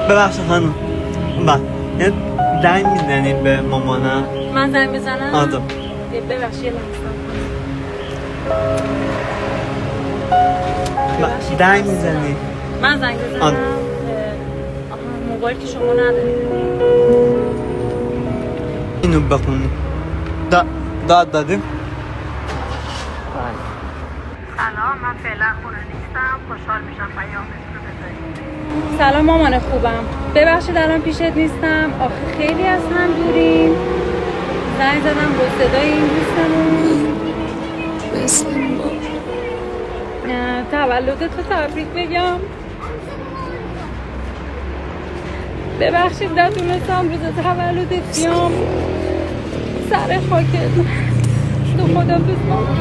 ببخشید خانم. یه زنگ میزنید به مامانم؟ من زنگ بزنم؟ آره. ببخشید یه لحظه. زنگ میزنید؟ من زنگ بزنم؟ آره. موبایل که شما ندارید. اینو بخونید. داد دادیم؟ سلام، من فعلا خونه نیستم. خوشحال میشم پیامتون رو بذارید. سلام مامان خوبم. ببخشید الان پیشت نیستم. آخه خیلی از هم دوریم. زنگ زدم با صدای این دوستمون. تولدت رو تبریک بگم. ببخشید نتونستم روز تولدت بیام. سر خاکت. تو خدافظ مامان.